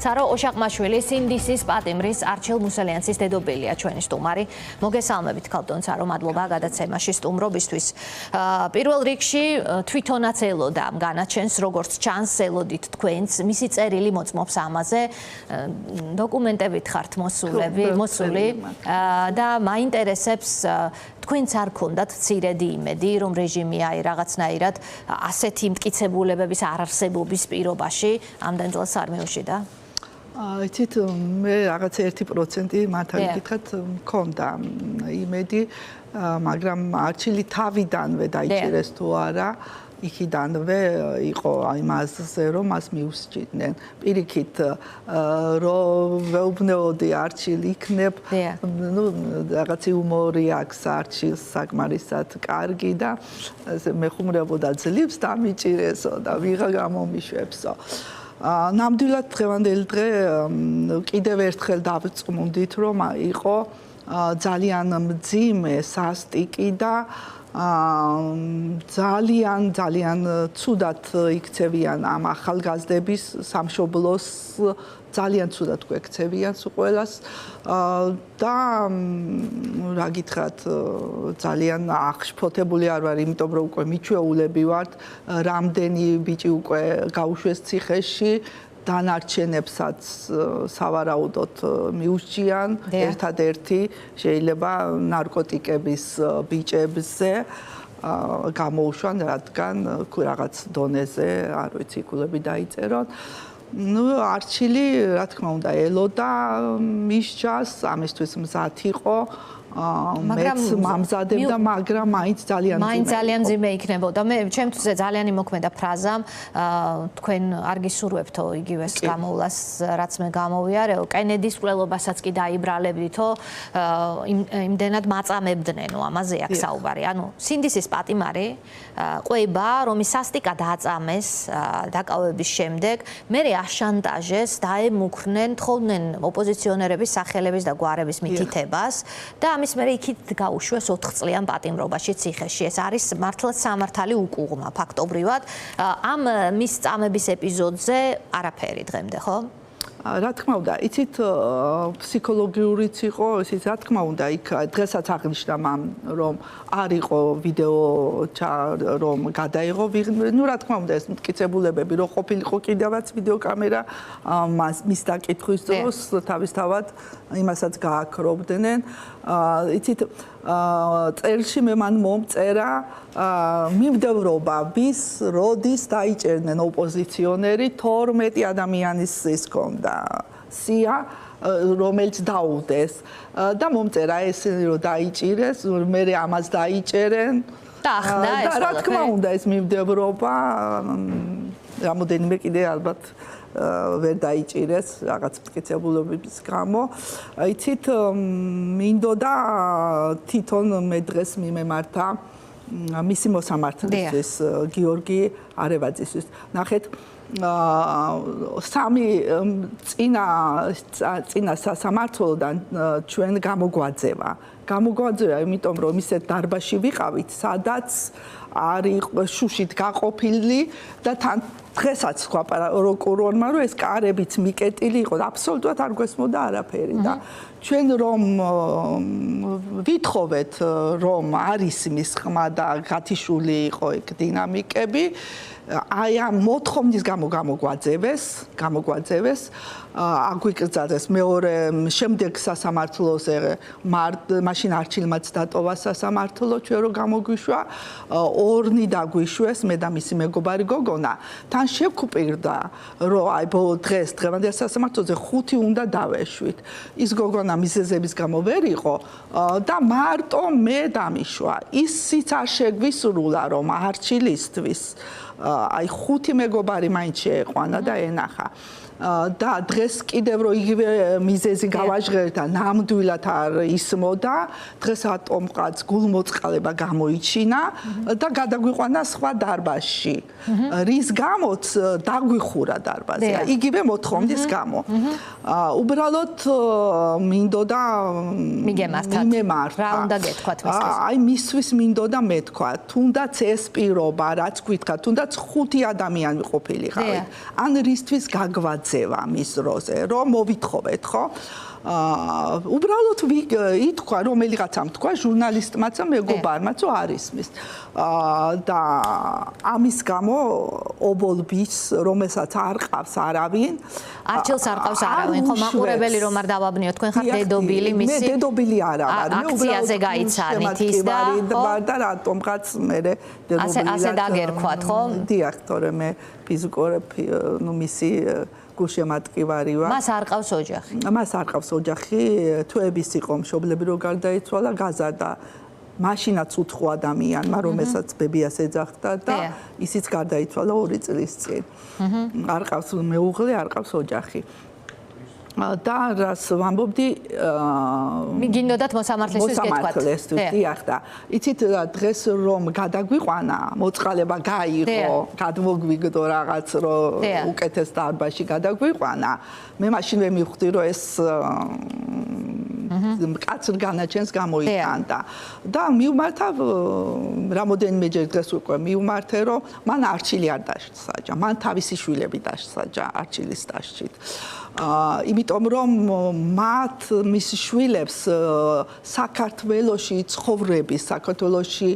Царо ოშაყმაშვილი სინდისის პატიმრის არჩილ მუსელიანცის დედობილია ჩვენი სტუმარი. მოგესალმებით ქალბატონ Цаრო, მადლობა გადაცემაში სტუმრობისთვის. პირველ რიგში თვითონაც ელოდა ამ განაჩენს, როგორც ჩანს ელოდით თქვენც, მისი წერილი მოწმობს ამაზე. დოკუმენტებით ხართ მოსული და მაინტერესებს თქვენც არ გქონდათ მცირედი იმედი, რომ რეჟიმი აი რაღაცნაირად ასეთი მტკიცებულებების არარსებობის პირობაში ამდენ წელს არ მეუშვიდა? იცით, მე რაღაც 1% მართალი გითხრათ მქონდა იმედი, მაგრამ არჩილი თავიდანვე დაიჭირეს თუ არა, იქიდანვე იყო იმაზე, რომ მას მიუსჭიდნენ. პირიქით, რომ ვეუბნეოდი არჩილი იქნებ, რაღაც იუმორი აქვს არჩილს საკმარისად კარგი და მეხუმრებოდა ძლივს დამიჭირესო და ვიღა გამომიშვებსო. ნამდვილად დღევანდელი დღე კიდევ ერთხელ დავწმუნდით, რომ იყო ძალიან მძიმე სასტიკი და ძალიან ცუდად იქცევიან ამ ახალგაზრდების სამშობლოს ძალიან ცუდად გვექცევიან ყველას და რა გითხრათ ძალიან აღშფოთებული არ ვარ, იმიტომ რომ უკვე მიჩვეულები ვართ, რამდენი ბიჭი უკვე გაუშვეს ციხეში, დანარჩენებსაც სავარაუდოდ მიუსჭიან, ერთადერთი შეიძლება ნარკოტიკების ბიჭებზე გამოუშვან, რადგან რაღაც დონეზე, არ ვიცი, ქულები დაიწერონ. არჩილი, რა თქმა უნდა, ელოდა მისჯას, ამისთვის მზად იყო. მეც მამზადებდა, მაგრამ მაინც ძალიან ძიმე იქნებოდა. მე ჩემთვის ძალიან იმოქმედა ფრაზამ, თქვენ არ გისურვებთო იგივეს გამოვლას, რაც მე გამოვიარეო. კენედის მკვლელობასაც კი დაიბრალებდითო, იმდენად მაწამებდნენო, ამაზე აქ საუბარი. ანუ სინდისის პატიმარი ყვება, რომ ის სასტიკად აწამეს დაკავების შემდეგ, მერე აშანტაჟეს, დაემუქრნენ, თხოვდნენ ოპოზიციონერების სახელების და გვარების მითითებას და ამის მერე იქით გაუშვეს 4 წლიან პატიმრობაში ციხეში. ეს არის მართლაც სამართალი უკუღმა ფაქტობრივად. ამ მის წამების ეპიზოდზე არაფერი დღემდე, ხო? რა თქმა უნდა, იცით, ფსიქოლოგიურიც იყო, ისიც რა თქმა უნდა, იქ დღესაც აღნიშნა მამ, რომ არ იყო ვიდეო რომ გადაიღო, ნუ რა თქმა უნდა, ეს მტკიცებულებები რომ ყოფილიყო კიდევაც ვიდეო კამერა მის დაკითხვის დროს თავისთავად იმასაც გააქრობდნენ. იცით, წერილში მე მან მომწერა მიმდევრობა, ვის როდის დაიჭერნენ ოპოზიციონერი, 12 ადამიანის ის ჰქონდა სია, რომელიც დაუდეს და მომწერა ესენი რომ დაიჭირეს, მერე ამას დაიჭერენ და რა თქმა უნდა ეს მიმდევრობა რამოდენიმე კიდე ალბათ ვერ დაიჭირეს რაღაც მტკიცებულობის გამო. იცით, მინდოდა თვითონ მე დღეს მიმემართა მისი მოსამართლისთვის, გიორგი არევაძისთვის. ნახეთ, სამი წინა სასამართლოდან ჩვენ გამოგვაძევა, იმიტომ რომ ისეთ დარბაზში ვიყავით, სადაც არის შუშით გაყოფილი და თან დღესაც თქვა პროკურორმა, რომ ეს კარებიც მიკეტილი იყო და აბსოლუტურად არ გვესმოდა არაფერი და ჩვენ რომ ვითხოვეთ, რომ არის მის ხმა და გათიშული იყო ეგ დინამიკები, აი ამ მოთხოვნის გამო გამოგვაძევეს, აგვიკრძალეს მეორე შემდეგ სასამართლოზე, მაშინ არჩილმაც დატოვა სასამართლო, ჩვენ რომ გამოგვიშვა, ორნი დაგვიშვეს, მე და მისი მეგობარი გოგონა. თან შევკვირდა, რომ აი დღევანდელ სასამართლოზე 5 უნდა დავეშვით. ის გოგონა მიზეზების გამო ვერ იყო და მარტო მე დამიშვა. ისიც არ შეგვისრულა, რომ არჩილისთვის აი 5 მეგობარი მაინც შეეყვანა და ენახა. და დღეს კიდევ რომ იგივე მიზეზი გავაჟღერდა, ნამდვილად არ ისმოდა, დღეს ატომყაც გულმოწყალება გამოიჩინა და გადაგვიყვანა სხვა დარბაზში. რის გამოც დაგვიხურა დარბაზი, იგივე მოთხოვნის გამო. უბრალოდ მინდოდა მიმემართა. რა უნდა გეთქვათ მისთვის? აი მისთვის მინდოდა მეთქვა, თუნდაც ეს პირობა, რაც გითხრა, თუნდაც 5 ადამიანი ყოფილიყავით. ან რისთვის გაგვაძ გაქცევა მის დროზე, რომ მოვითხოვეთ, ხო? უბრალოდ ითქვა, რომელიღაცამ თქვა ჟურნალისტმაც და მეგობარმაც არის მის. და ამის გამო ობოლბის, რომელსაც არ ყავს არავინ, არჩილს არ ყავს არავინ, ხო მაყურებელი რომ არ დავაბნიო, თქვენ ხართ დედობილი მისი. მე დედობილი არა ვარ. მე აქციაზე გაიცანით ის და და რატომღაც მე დედობილი. ასე დაგერქვათ, ხო? დიახ, თორე მე ფიზიკურები, მისი გულშემატკივარი ვარ. მას არ ყავს ოჯახი. მას არ ყავს ოჯახი, თვეების იყო მშობლები რო გარდაიცვალა, გაზარდა. მაშინაც უთხო ადამიანმა, რომელსაც ბებიას ეძახდა და ისიც გარდაიცვალა 2 წლის წინ. არ ყავს მეუღლე, არ ყავს ოჯახი. და რას ვამბობდი, მიგინდოდათ მოსამართლისთვის გეთქვათ. დიახ და იცით დღეს რომ გადაგვიყვანა, მოწყალება გაიღო, გადმოგვიგდო რაღაც რომ უკეთეს დარბაზში გადაგვიყვანა, მე მაშინ ვემივხვდი რომ ეს კაცრ განაჩენს გამოიტანდა და მივმართა რამოდენიმეჯერ დღეს უკვე მივმართე რომ მან არჩილი არ დასაჯა, მან თავისი შვილები დასაჯა არჩილის დასჯით. იმიტომ რომ მათ მის შვილებს საქართველოში ცხოვრების, საქართველოში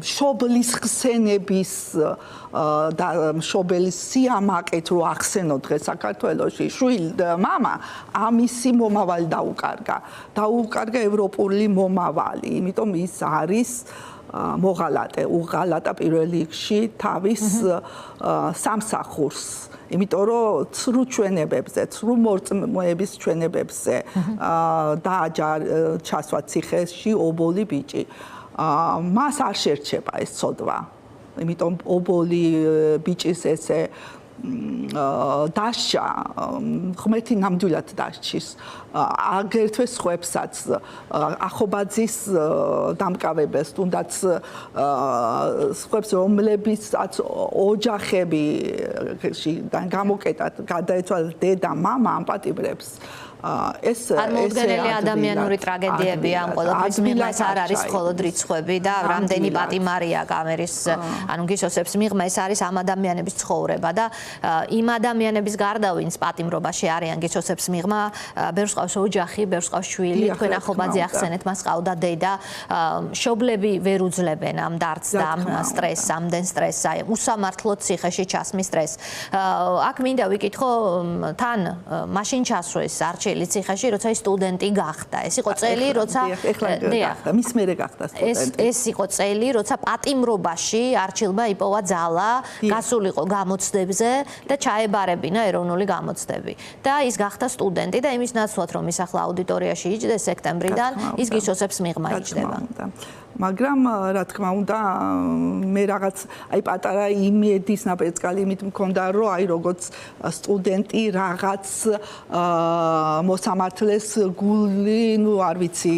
შობლის ხსენების და შობლის სიამაყით რო ახსენო დღეს საქართველოში მამა ამისი მომავალი დაუკარგა ევროპული მომავალი, იმიტომ ის არის მოღალატე, უღალატა პირველ რიგში თავის სამსახურს. იმიტომ რომ ცრუ ჩვენებებზე, ცრუ მორწმუნეების ჩვენებებზე დააჯა ჩასვა ციხეში ობოლი ბიჭი. მას არ შერჩება ეს ცოდვა. იმიტომ ობოლი ბიჭის ესე დასჯა ღმერთი ნამდვილად დასჯის. აგრეთვე სხვებსაც ახობაძის დამკავებელს, თუნდაც სხვებს რომლებიცაც ოჯახები გამოკეტად გადაეცვალა დედა, მამა ამპატიბრებს. წარმოუდგენელი ადამიანური ტრაგედიები ამ ყველაფრის მიღმა ეს არ არის მხოლოდ რიცხვები და რამდენი პატიმარია გამერის ანუ გიშოსებს მიღმა ეს არის ამ ადამიანების ცხოვრება და იმ ადამიანების გარდა ვინც პატიმრობაში არიან გიშოსებს მიღმა ბევრს ყავს ოჯახი, ბევრს ყავს შვილი, თქვენ ახობაძე ახსენეთ, მას ყავდა დედა, მშობლები ვერ უძლებენ ამ დარდს და ამ სტრესს, ამდენ სტრესს, აი უსამართლოდ ციხეში ჩასმის სტრესს. აქ მინდა ვიკითხო თან მაშინ ჩასვეს არჩილი ციხეში, როცა ის სტუდენტი გახდა. ეს იყო წელი, როცა მის მერე გახდა სტუდენტი. ეს იყო წელი, როცა პატიმრობაში არჩილმა იპოვა ძალა, გასულიყო გამოცდებზე და ჩაებარებინა ეროვნული გამოცდები. და ის გახდა სტუდენტი და იმის ნაცვლად რომ ის ახლა აუდიტორიაში იჯდეს სექტემბრიდან, ის გიშოსებს მიღმა იჯდება. მაგრამ რა თქმა უნდა მე რაღაც აი პატარა იმედის ნაპერწკალი იმით მქონდა რომ აი როგორც სტუდენტი რაღაც მოსამართლეს გული, ნუ არ ვიცი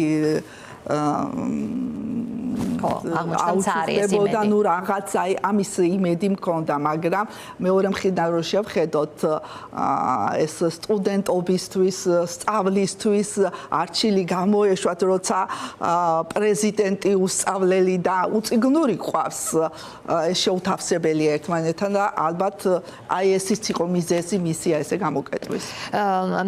აუცილებლად ნუ რაღაც აი ამის იმედი მქონდა, მაგრამ მეორე მხრიდან რო შევხედოთ ეს სტუდენტობისთვის, სწავლისთვის არჩილი გამოეშვათ, როცა პრეზიდენტი უსწავლელი და უწიგნური ყავს, ეს შეუთავსებელი ერთმანეთთან და ალბათ აი ესიც იყო მიზეზი მისია ესე გამოკეტვის.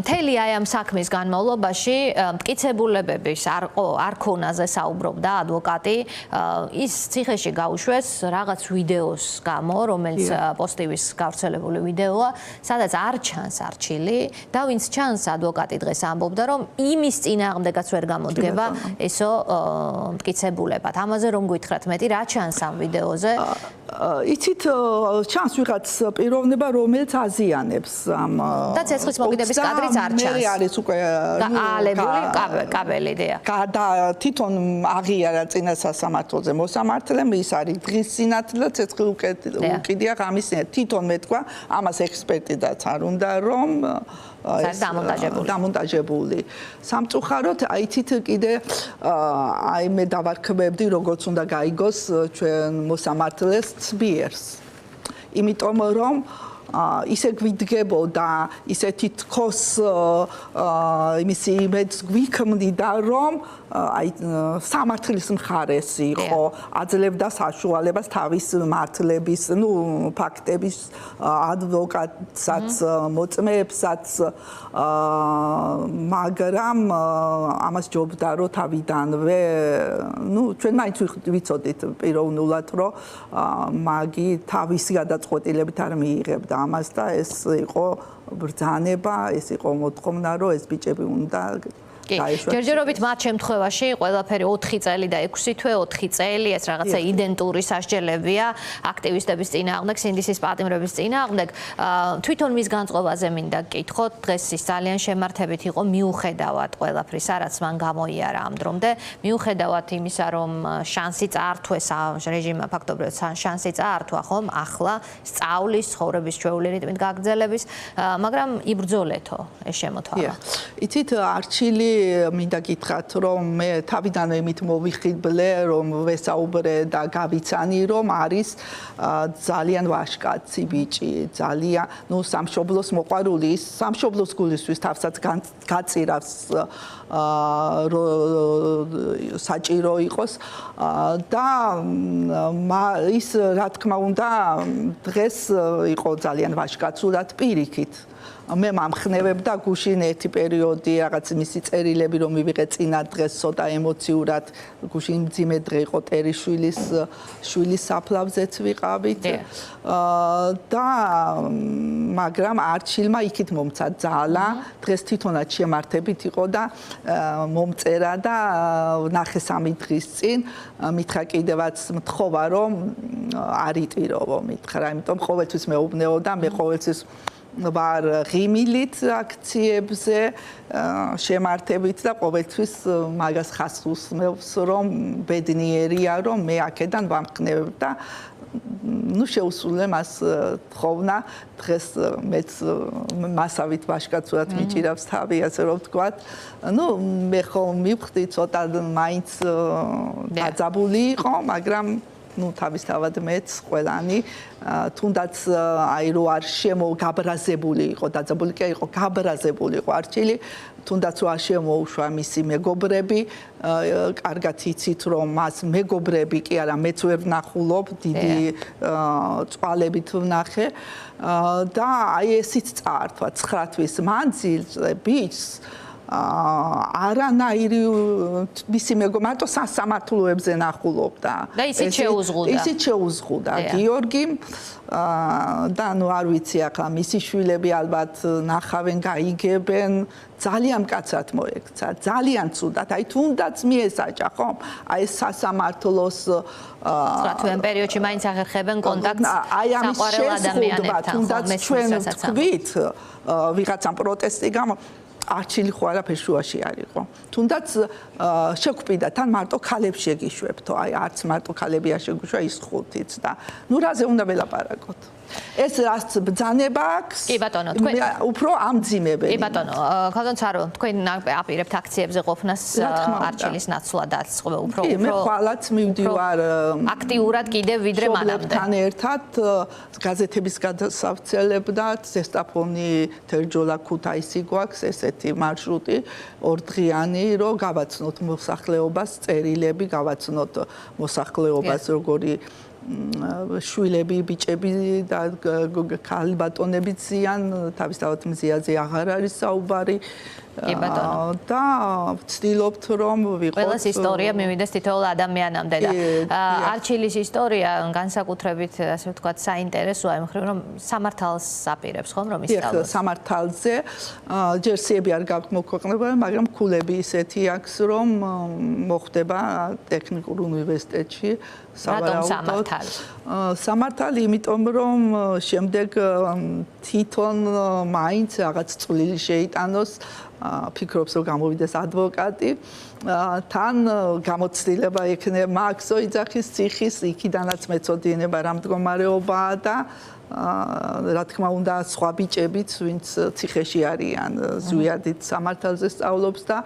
მთელი აი ამ საქმის განმავლობაში მტკიცებულებების არ ქონაზე საუბრობდა ადვოკატი, ის ციხეში გაუშვეს რაღაც ვიდეოს გამო, რომელიც პოსტივის გავრცელებული ვიდეოა, სადაც არ ჩანს არჩილი და ვინც ჩანს ადვოკატი დღეს ამბობდა, რომ იმის წინააღმდეგაც ვერ გამოდგება ესო მტკიცებულებად. ამაზე რომ გითხრათ მეტი, რა ჩანს ამ ვიდეოზე? იცით, ჩანს ვიღაც პიროვნება, რომელიც აზიანებს ამ და ცეცხლის მოგიდების კადრიც არ ჩანს. მე არის უკვე გაალებული კაბელი დია. თვითონ აღიარა წინა სასამართლოზე მოსამართლემ, ის არის დღის სინათლე და ცეცხლი უკიდია ღამის სინათლე. თვითონ მეთქვა, ამას ექსპერტიზაც არ უნდა რომ დამონტაჟებული. სამწუხაროდ, აიცით კიდე აი მე დავარქმევდი, როგორც უნდა გაიგოს ჩვენ მოსამართლეს ცბიერს. იმიტომ რომ ისე გვიდგებოდა, ისეთი თქოს იმისი იმედს გვიქმნიდა, რომ აი სამართლის მხარეს იყო, აძლევდა საშუალებას თავის მართლების, ფაქტების ადვოკატსაც, მოწმეებსაც, მაგრამ ამას ჯობდა რომ თავიდანვე, ჩვენ მაინც ვიცოდით პიროვნულად, რომ მაგი თავისი გადაწყვეტილებით არ მიიღებდა ამას და ეს იყო ბრძანება, ეს იყო მოთხოვნა, რომ ეს ბიჭები უნდა ჯერჯერობით მათ შემთხვევაში ყველაფერი 4 წელი და 6 თვე, 4 წელი, ეს რაღაცა იდენტური სასჯელებია აქტივისტების წინააღმდეგ, სინდისის პატიმრების წინააღმდეგ. თვითონ მის განწყობაზე მინდა გკითხოთ, დღეს ის ძალიან შემართებით იყო მიუხედავად ყველაფრისა, რაც მან გამოიარა ამ დრომდე, მიუხედავად იმისა, რომ შანსი წაართვეს რეჟიმმა ფაქტობრივად შანსი წაართვა, ხომ, ახლა სწავლის, ცხოვრების ჩვეული რიტმით გაგრძელების, მაგრამ იბრძოლეთო ეს შემოთვალა. იცით, არჩილი მინდა გითხრათ, რომ მე თავიდანვე იმით მოვიხიბლე, რომ ვესაუბრე და გავიცანი, რომ არის ძალიან ვაჟკაცი ბიჭი, ძალიან, სამშობლოს მოყვარული, სამშობლოს გულისთვის თავსაც გაწირავს საჭირო იყოს და ის რა თქმა უნდა დღეს იყო ძალიან ვაჟკაცურად პირიქით. მე მამხნევებდა გუშინ ერთი პერიოდი რაღაც მისი წერილები რომ მივიღე წინა დღეს ცოტა ემოციურად გუშინ მძიმე დღე იყო ტერიშვილის შვილის საფლავზეც ვიყავით და მაგრამ არჩილმა იქით მომცა ძალა დღეს თვითონაც შემართებით იყო და მომწერა და ნახე 3 დღის წინ მითხრა კიდევაც მთხოვა რომ არ იტიროვო მითხრა იმიტომ ყოველთვის მეუბნეოდა მე ყოველთვის ვარ ღიმილით აქციებზე შემართებით და ყოველთვის მაგას ხას უსმევს რომ ბედნიერია რომ მე აქედან ვამხნევებ და შეუსულე მას თხოვნა დღეს მეც მასავით ვაშკაცურად მიჭირავს თავი ასე რომ ვთქვათ მე ხო მივხვდი ცოტა მაინც დაძაბული იყო მაგრამ თავისთავად მეც ყველანი თუნდაც აი რო არ შემოგაბრაზებული იყო დაძაბული კი იყო გაბრაზებული იყო არჩილი თუნდაც რო არ შემოუშვა მისი მეგობრები კარგად იცით რომ მას მეგობრები კი არა მეც ვერ ვნახულობ დიდი წვალებით ვნახე და აი ესიც წაართვა 9 თვის მანძილზე ბიჭს არანაირი მისი მარტო სასამართლოებზე ნახულობდა და ისიც შეუზღუდა გიორგიმ და არ ვიცი ახლა მისი შვილები ალბათ ნახავენ გაიგებენ ძალიან მკაცრად მოექცა ძალიან ცუდად აი თუნდაც მიესაჭა ხომ აი სასამართლოს სწრაფიან პერიოდში მაინც აღერხებენ კონტაქტს აი ამის შეზღუდვა თუნდაც ჩვენ ვთქვით ვიღაცამ პროტესტი გამო არჩილი ხო არაფერ შუაში არ იყო. თუნდაც შეგვყიდა თან მარტო ქალებს შეგიშვებთო. აი არც მარტო ქალები არ შეგვიშვა ის 5-იც და რაზე უნდა ველაპარაკოთ. ეს რაც ბრძანება აქვს. კი ბატონო, თქვენ უფრო ამძიმებელი. კი ბატონო, ქალბატონ ცარო, თქვენ აპირებთ აქციებზე ყოფნას არჩილის ნაცვლადაც, უფრო კი, მე ხვალაც მივდივარ აქტიურად კიდევ ვიდრე მანამდე. თან ერთად გაზეთების გადასავცელებდათ, ზესტაფონი თერჯოლა ქუთაისი გვაქვს ესეთი მარშრუტი, 2 დღიანი, რომ გავაცნოთ მოსახლეობას წერილები, გავაცნოთ მოსახლეობას როგორი შვილები, ბიჭები და ქალბატონები ზიან, თავისთავად მზიაზე აღარ არის საუბარი. და ვცდილობთ რომ ვიყოთ ყველას ისტორია მივიდეს თითოეულ ადამიანამდე და არჩილის ისტორია განსაკუთრებით ასე ვთქვათ საინტერესოა იმ მხრივ რომ სამართალს აპირებს ხომ რომ ისწავლოს სამართალზე ჯერ სიები არ გაქვთ მოქვეყნება მაგრამ ქულები ისეთი აქვს რომ მოხდება ტექნიკურ უნივერსიტეტში სავარაუდოდ სამართალი იმიტომ რომ შემდეგ თვითონ მაინც რაღაც წვლილი შეიტანოს ფიქრობს რომ გამოვიდეს ადვოკატი თან გამოცდილება ექნება მაქსო იძახის ციხის იქიდანაც მეწოდიანება რა მდგომარეობაა და რა თქმა უნდა სხვა ბიჭებიც ვინც ციხეში არიან ზვიადით სამართალზე სწავლობს და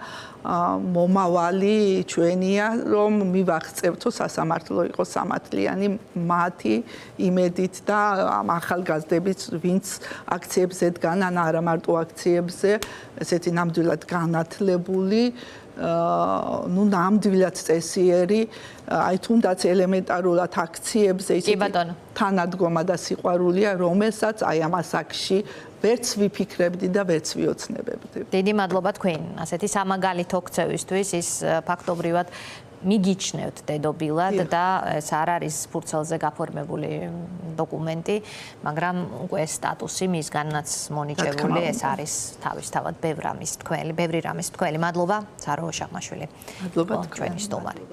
მომავალი ჩვენია რომ მივახცევთო სასამართლო იყოს სამართლიანი მათი იმედით და ამ ახალგაზრდებით ვინც აქციებზე დგან ან არა მარტო აქციებზე ესეთი ნამდვილად განათლებული ну ნამდვილად წესიერი აი თუნდაც ელემენტარულად აქციებზე ისეთი თანადგომა და სიყვარულია რომელსაც აი ამ ასაკში ვერც ვიფიქრებდი და ვერც ვიოცნებებდი. დიდი მადლობა თქვენ ასეთი სამაგალითო ქცევისთვის ის ფაქტობრივად მიგიჩნევთ დედობილად და ეს არ არის ფურცელზე გაფორმებული დოკუმენტი, მაგრამ უკვე სტატუსი მისგანაც მონიჭებული ეს არის თავისთავად ბევრი რამის თქველი. მადლობა, საროო შაყმაშვილი. მადლობა თქვენი სტუმარი.